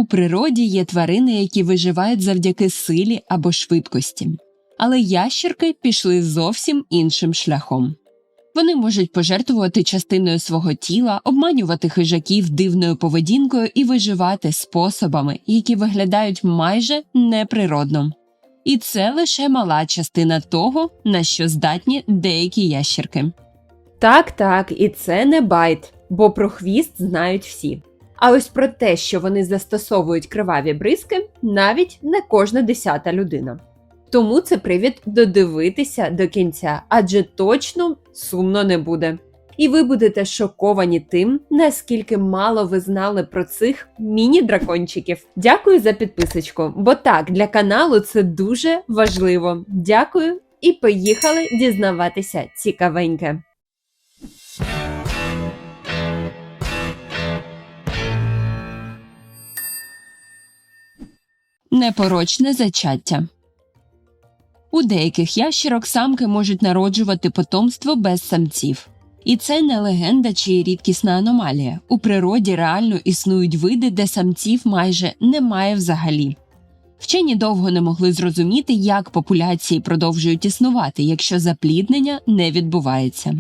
У природі є тварини, які виживають завдяки силі або швидкості. Але ящерки пішли зовсім іншим шляхом. Вони можуть пожертвувати частиною свого тіла, обманювати хижаків дивною поведінкою і виживати способами, які виглядають майже неприродно. І це лише мала частина того, на що здатні деякі ящерки. Так, і це не байт, бо про хвіст знають всі. А ось про те, що вони застосовують криваві бризки, навіть не кожна 10-та людина. Тому це привід додивитися до кінця, адже точно сумно не буде. І ви будете шоковані тим, наскільки мало ви знали про цих міні-дракончиків. Дякую за підписочку, бо так, для каналу це дуже важливо. Дякую і поїхали дізнаватися цікавеньке. Непорочне зачаття. У деяких ящерок самки можуть народжувати потомство без самців. І це не легенда чи рідкісна аномалія. У природі реально існують види, де самців майже немає взагалі. Вчені довго не могли зрозуміти, як популяції продовжують існувати, якщо запліднення не відбувається.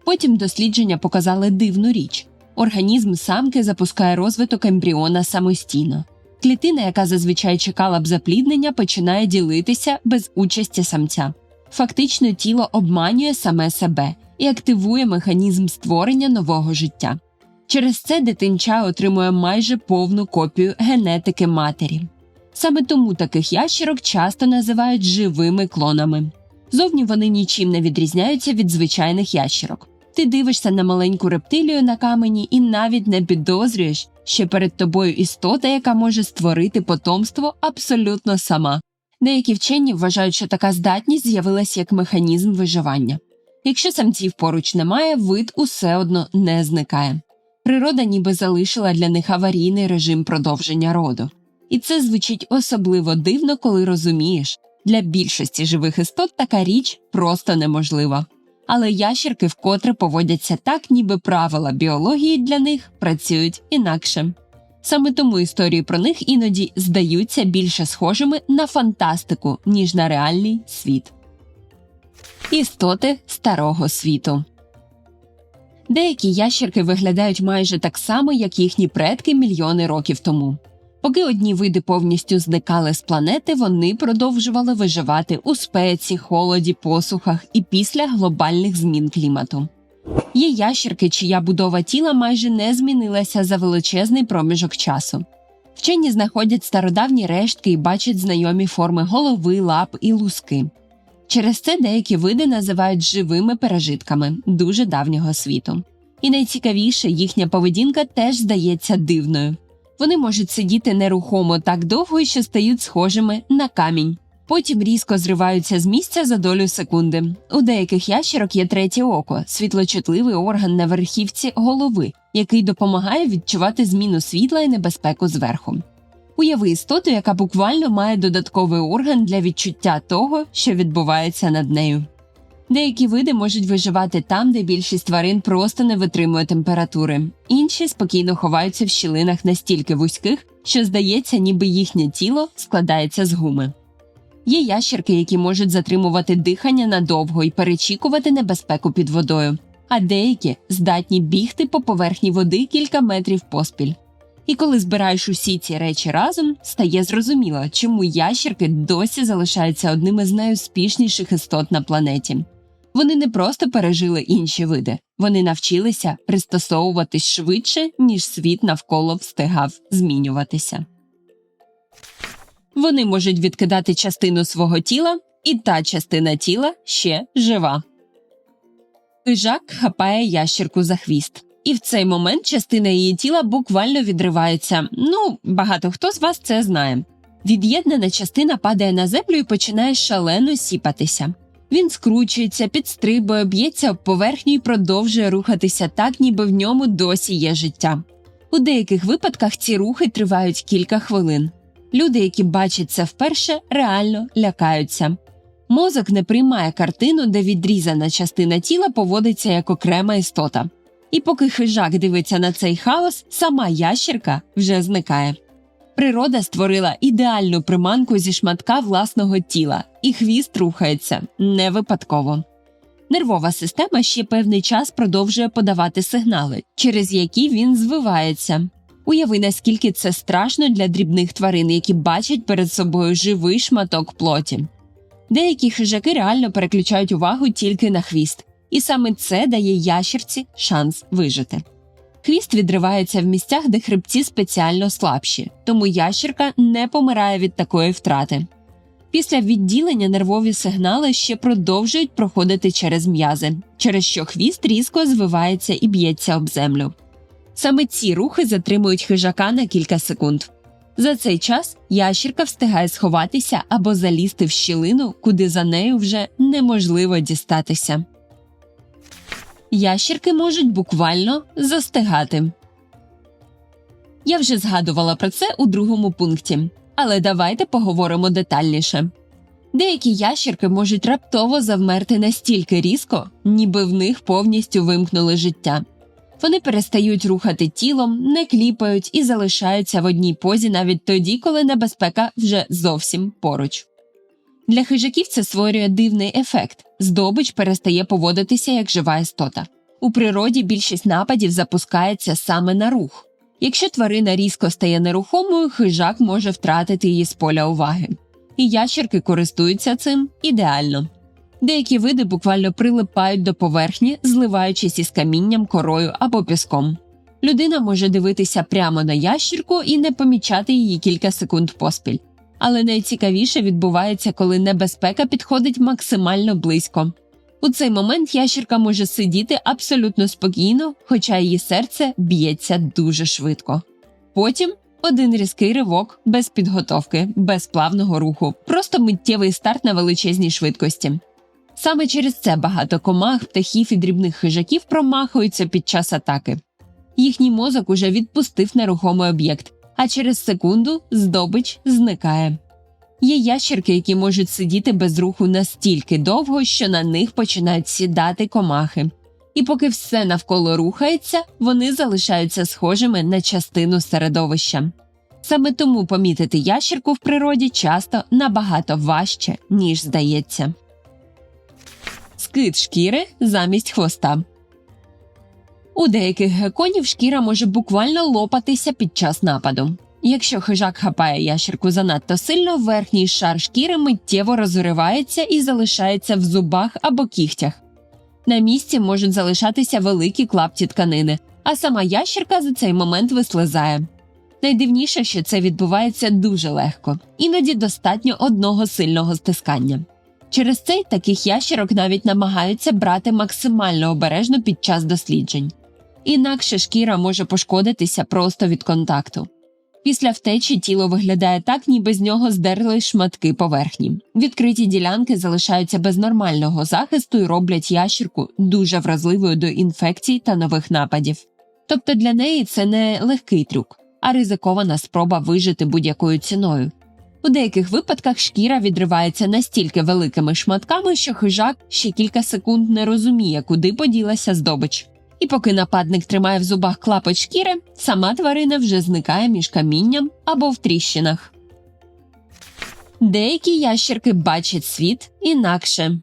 Потім дослідження показали дивну річ. Організм самки запускає розвиток ембріона самостійно. Клітина, яка зазвичай чекала б запліднення, починає ділитися без участі самця. Фактично тіло обманює саме себе і активує механізм створення нового життя. Через це дитинча отримує майже повну копію генетики матері. Саме тому таких ящерок часто називають живими клонами. Зовні вони нічим не відрізняються від звичайних ящерок. Ти дивишся на маленьку рептилію на камені і навіть не підозрюєш, що перед тобою істота, яка може створити потомство абсолютно сама. Деякі вчені вважають, що така здатність з'явилася як механізм виживання. Якщо самців поруч немає, вид усе одно не зникає. Природа ніби залишила для них аварійний режим продовження роду. І це звучить особливо дивно, коли розумієш, для більшості живих істот така річ просто неможлива. Але ящерки вкотре поводяться так, ніби правила біології для них працюють інакше. Саме тому історії про них іноді здаються більше схожими на фантастику, ніж на реальний світ. Істоти старого світу. Деякі ящерки виглядають майже так само, як їхні предки мільйони років тому. Поки одні види повністю зникали з планети, вони продовжували виживати у спеці, холоді, посухах і після глобальних змін клімату. Є ящерки, чия будова тіла майже не змінилася за величезний проміжок часу. Вчені знаходять стародавні рештки і бачать знайомі форми голови, лап і луски. Через це деякі види називають живими пережитками дуже давнього світу. І найцікавіше, їхня поведінка теж здається дивною. Вони можуть сидіти нерухомо так довго, що стають схожими на камінь. Потім різко зриваються з місця за долю секунди. У деяких ящерок є третє око – світлочутливий орган на верхівці голови, який допомагає відчувати зміну світла і небезпеку зверху. Уяви істоту, яка буквально має додатковий орган для відчуття того, що відбувається над нею. Деякі види можуть виживати там, де більшість тварин просто не витримує температури. Інші спокійно ховаються в щілинах настільки вузьких, що здається, ніби їхнє тіло складається з гуми. Є ящерки, які можуть затримувати дихання надовго і перечікувати небезпеку під водою, а деякі здатні бігти по поверхні води кілька метрів поспіль. І коли збираєш усі ці речі разом, стає зрозуміло, чому ящерки досі залишаються одними з найуспішніших істот на планеті. Вони не просто пережили інші види, вони навчилися пристосовуватись швидше, ніж світ навколо встигав змінюватися. Вони можуть відкидати частину свого тіла, і та частина тіла ще жива. Хижак хапає ящерку за хвіст. І в цей момент частина її тіла буквально відривається. Багато хто з вас це знає. Від'єднана частина падає на землю і починає шалено сіпатися. Він скручується, підстрибує, б'ється об поверхню і продовжує рухатися так, ніби в ньому досі є життя. У деяких випадках ці рухи тривають кілька хвилин. Люди, які бачать це вперше, реально лякаються. Мозок не приймає картину, де відрізана частина тіла поводиться як окрема істота. І поки хижак дивиться на цей хаос, сама ящерка вже зникає. Природа створила ідеальну приманку зі шматка власного тіла, і хвіст рухається не випадково. Нервова система ще певний час продовжує подавати сигнали, через які він звивається. Уяви, наскільки це страшно для дрібних тварин, які бачать перед собою живий шматок плоті. Деякі хижаки реально переключають увагу тільки на хвіст, і саме це дає ящерці шанс вижити. Хвіст відривається в місцях, де хребці спеціально слабші, тому ящерка не помирає від такої втрати. Після відділення нервові сигнали ще продовжують проходити через м'язи, через що хвіст різко звивається і б'ється об землю. Саме ці рухи затримують хижака на кілька секунд. За цей час ящерка встигає сховатися або залізти в щілину, куди за нею вже неможливо дістатися. Ящерки можуть буквально застигати. Я вже згадувала про це у другому пункті, але давайте поговоримо детальніше. Деякі ящерки можуть раптово завмерти настільки різко, ніби в них повністю вимкнули життя. Вони перестають рухати тілом, не кліпають і залишаються в одній позі навіть тоді, коли небезпека вже зовсім поруч. Для хижаків це створює дивний ефект – здобич перестає поводитися як жива істота. У природі більшість нападів запускається саме на рух. Якщо тварина різко стає нерухомою, хижак може втратити її з поля уваги. І ящерки користуються цим ідеально. Деякі види буквально прилипають до поверхні, зливаючись із камінням, корою або піском. Людина може дивитися прямо на ящерку і не помічати її кілька секунд поспіль. Але найцікавіше відбувається, коли небезпека підходить максимально близько. У цей момент ящерка може сидіти абсолютно спокійно, хоча її серце б'ється дуже швидко. Потім один різкий ривок, без підготовки, без плавного руху, просто миттєвий старт на величезній швидкості. Саме через це багато комах, птахів і дрібних хижаків промахуються під час атаки. Їхній мозок уже відпустив нерухомий об'єкт, а через секунду здобич зникає. Є ящерки, які можуть сидіти без руху настільки довго, що на них починають сідати комахи. І поки все навколо рухається, вони залишаються схожими на частину середовища. Саме тому помітити ящерку в природі часто набагато важче, ніж здається. Скид шкіри замість хвоста. У деяких гекконів шкіра може буквально лопатися під час нападу. Якщо хижак хапає ящерку занадто сильно, верхній шар шкіри миттєво розривається і залишається в зубах або кігтях. На місці можуть залишатися великі клапті тканини, а сама ящерка за цей момент вислизає. Найдивніше, що це відбувається дуже легко, іноді достатньо одного сильного стискання. Через це таких ящерок навіть намагаються брати максимально обережно під час досліджень. Інакше шкіра може пошкодитися просто від контакту. Після втечі тіло виглядає так, ніби з нього здерли шматки поверхні. Відкриті ділянки залишаються без нормального захисту і роблять ящерку дуже вразливою до інфекцій та нових нападів. Тобто для неї це не легкий трюк, а ризикована спроба вижити будь-якою ціною. У деяких випадках шкіра відривається настільки великими шматками, що хижак ще кілька секунд не розуміє, куди поділася здобич. І поки нападник тримає в зубах клапоть шкіри, сама тварина вже зникає між камінням або в тріщинах. Деякі ящерки бачать світ інакше.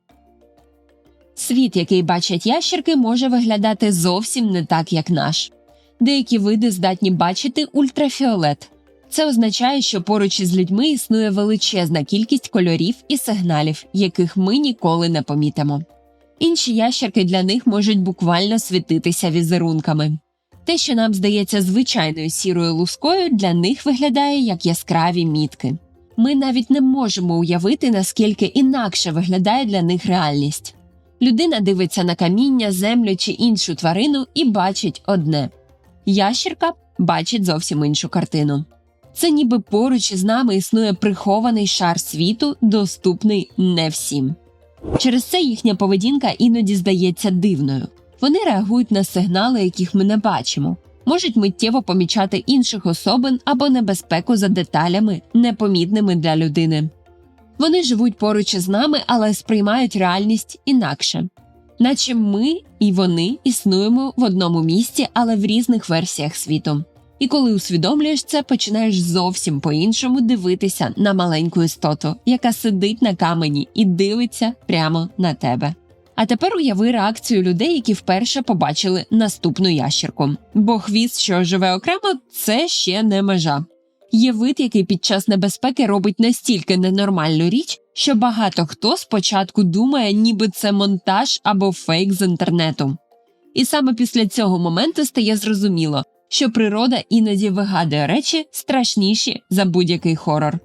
Світ, який бачать ящерки, може виглядати зовсім не так, як наш. Деякі види здатні бачити ультрафіолет. Це означає, що поруч із людьми існує величезна кількість кольорів і сигналів, яких ми ніколи не помітимо. Інші ящерки для них можуть буквально світитися візерунками. Те, що нам здається звичайною сірою лускою, для них виглядає як яскраві мітки. Ми навіть не можемо уявити, наскільки інакше виглядає для них реальність. Людина дивиться на каміння, землю чи іншу тварину і бачить одне. Ящерка бачить зовсім іншу картину. Це ніби поруч із нами існує прихований шар світу, доступний не всім. Через це їхня поведінка іноді здається дивною. Вони реагують на сигнали, яких ми не бачимо, можуть миттєво помічати інших особин або небезпеку за деталями, непомітними для людини. Вони живуть поруч із нами, але сприймають реальність інакше. Наче ми і вони існуємо в одному місці, але в різних версіях світу. І коли усвідомлюєш це, починаєш зовсім по-іншому дивитися на маленьку істоту, яка сидить на камені і дивиться прямо на тебе. А тепер уяви реакцію людей, які вперше побачили наступну ящерку. Бо хвіст, що живе окремо, це ще не межа. Є вид, який під час небезпеки робить настільки ненормальну річ, що багато хто спочатку думає, ніби це монтаж або фейк з інтернету. І саме після цього моменту стає зрозуміло, що природа іноді вигадує речі страшніші за будь-який хорор.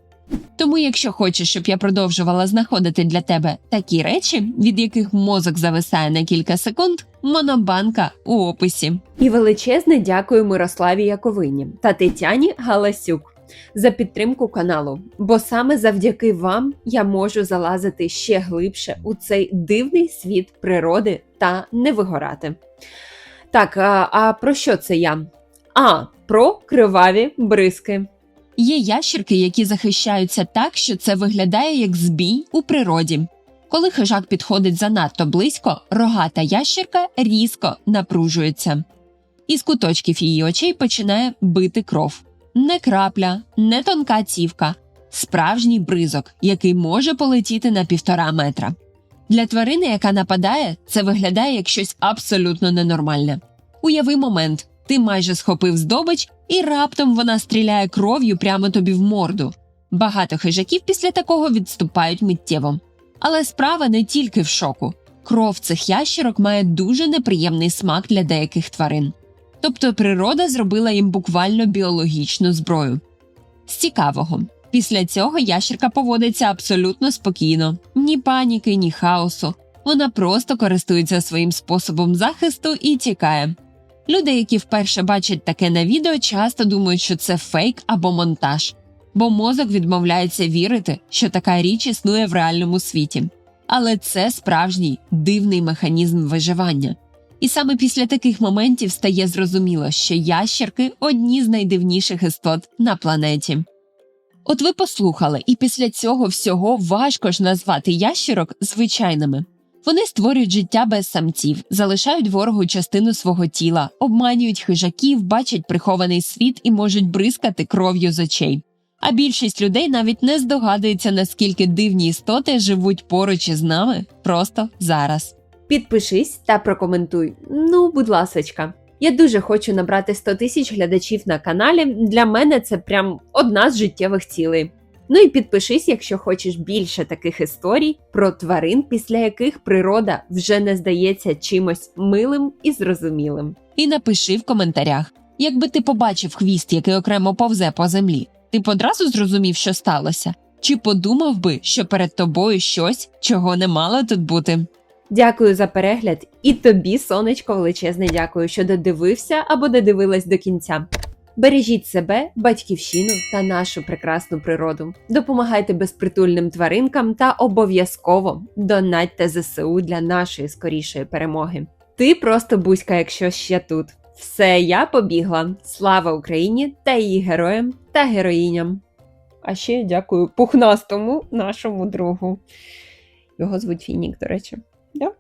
Тому якщо хочеш, щоб я продовжувала знаходити для тебе такі речі, від яких мозок зависає на кілька секунд, монобанка у описі. І величезне дякую Мирославі Яковині та Тетяні Галасюк за підтримку каналу, бо саме завдяки вам я можу залазити ще глибше у цей дивний світ природи та не вигорати. Так, а про що це я? Про криваві бризки. Є ящерки, які захищаються так, що це виглядає як збій у природі. Коли хижак підходить занадто близько, рогата ящерка різко напружується. Із куточків її очей починає бити кров. Не крапля, не тонка цівка, справжній бризок, який може полетіти на 1,5 метра. Для тварини, яка нападає, це виглядає як щось абсолютно ненормальне. Уяви момент. Ти майже схопив здобич, і раптом вона стріляє кров'ю прямо тобі в морду. Багато хижаків після такого відступають миттєво. Але справа не тільки в шоку. Кров цих ящерок має дуже неприємний смак для деяких тварин. Тобто природа зробила їм буквально біологічну зброю. З цікавого. Після цього ящерка поводиться абсолютно спокійно. Ні паніки, ні хаосу. Вона просто користується своїм способом захисту і тікає. Люди, які вперше бачать таке на відео, часто думають, що це фейк або монтаж, бо мозок відмовляється вірити, що така річ існує в реальному світі. Але це справжній, дивний механізм виживання. І саме після таких моментів стає зрозуміло, що ящерки – одні з найдивніших істот на планеті. От ви послухали, і після цього всього важко ж назвати ящерок звичайними. Вони створюють життя без самців, залишають ворогу частину свого тіла, обманюють хижаків, бачать прихований світ і можуть бризкати кров'ю з очей. А більшість людей навіть не здогадується, наскільки дивні істоти живуть поруч із нами просто зараз. Підпишись та прокоментуй. Будь ласочка. Я дуже хочу набрати 100 тисяч глядачів на каналі. Для мене це прям одна з життєвих цілей. І підпишись, якщо хочеш більше таких історій про тварин, після яких природа вже не здається чимось милим і зрозумілим. І напиши в коментарях, якби ти побачив хвіст, який окремо повзе по землі, ти б одразу зрозумів, що сталося? Чи подумав би, що перед тобою щось, чого не мало тут бути? Дякую за перегляд, і тобі, сонечко, величезне дякую, що додивився або додивилась до кінця. Бережіть себе, батьківщину та нашу прекрасну природу. Допомагайте безпритульним тваринкам та обов'язково донатьте ЗСУ для нашої скорішої перемоги. Ти просто бузька, якщо ще тут. Все, я побігла. Слава Україні та її героям та героїням. А ще дякую пухнастому нашому другу. Його звуть Фінік, до речі. Да?